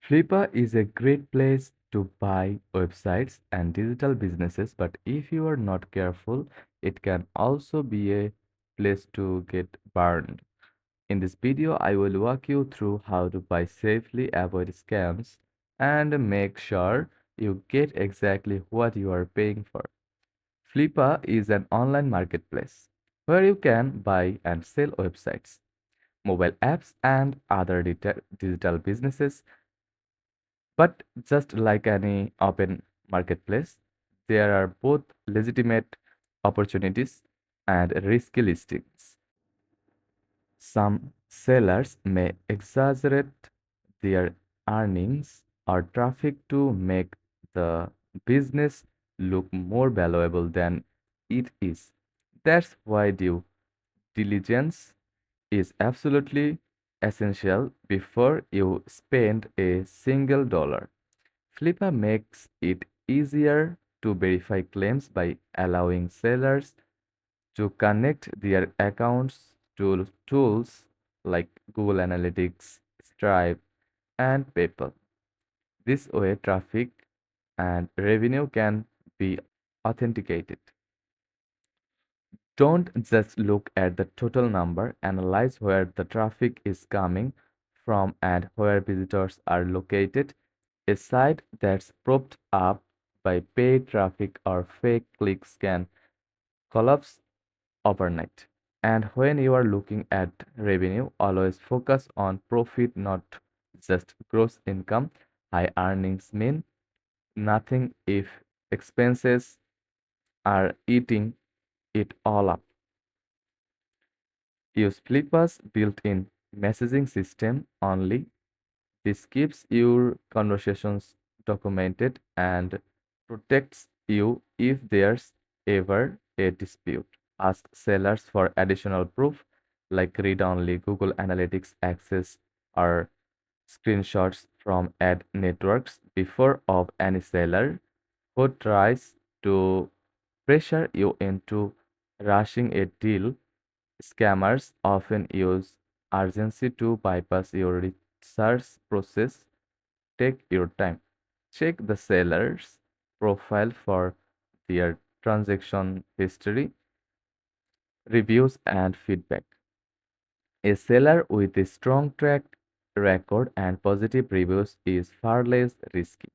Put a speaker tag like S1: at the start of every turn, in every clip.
S1: Flippa is a great place to buy websites and digital businesses, but if you are not careful, it can also be a place to get burned. In this video, I will walk you through how to buy safely, avoid scams, and make sure you get exactly what you are paying for. Flippa is an online marketplace where you can buy and sell websites, mobile apps, and other digital businesses. But just like any open marketplace, there are both legitimate opportunities and risky listings. Some sellers may exaggerate their earnings or traffic to make the business look more valuable than it is. That's why due diligence is absolutely essential before you spend a single dollar. Flippa makes it easier to verify claims by allowing sellers to connect their accounts to tools like Google Analytics, Stripe, and PayPal. This way, traffic and revenue can be authenticated. Don't just look at the total number, analyze where the traffic is coming from and where visitors are located. A site that's propped up by paid traffic or fake clicks can collapse overnight. And when you are looking at revenue, always focus on profit, not just gross income. High earnings mean nothing if expenses are eating it all up. Use Flippa's built-in messaging system only. This keeps your conversations documented and protects you if there's ever a dispute. Ask sellers for additional proof like read-only Google Analytics access or screenshots from ad networks before of any seller who tries to pressure you into rushing a deal. Scammers often use urgency to bypass your research process. Take your time. Check the seller's profile for their transaction history, reviews, and feedback. A seller with a strong track record and positive reviews is far less risky.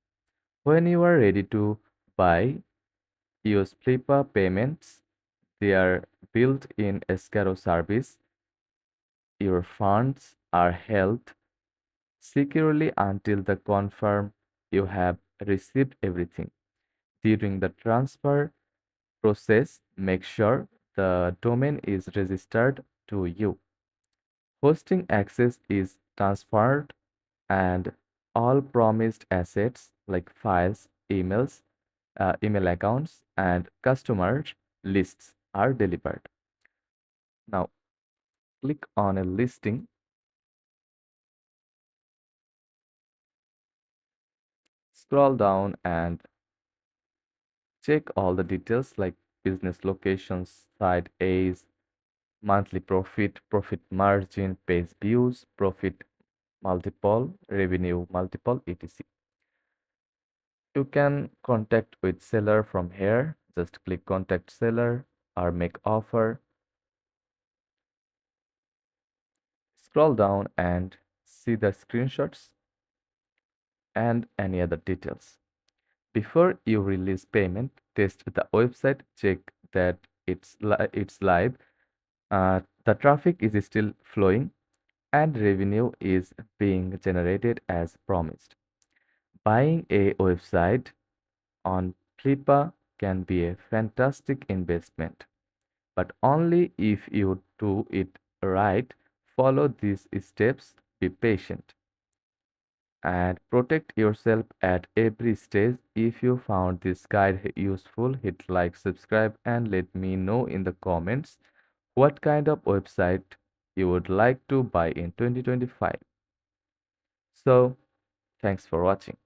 S1: When you are ready to buy, use Flippa payments. Their built-in escrow service. Your funds are held securely until the confirm you have received everything. During the transfer process, make sure the domain is registered to you. Hosting access is transferred and all promised assets like files, email accounts, and customer lists are delivered. Now, click on a listing, scroll down, and check all the details like business locations, site age, monthly profit, profit margin, page views, profit multiple, revenue multiple, etc. You can contact with seller from here. Just click contact seller or make offer. Scroll down and see the screenshots and any other details. Before you release payment, test the website, check that it's live, the traffic is still flowing, and revenue is being generated as promised. Buying a website on Flippa can be a fantastic investment, but only if you do it right. Follow these steps, be patient, and protect yourself at every stage. If you found this guide useful, hit like, subscribe, and let me know in the comments what kind of website you would like to buy in 2025. So, thanks for watching.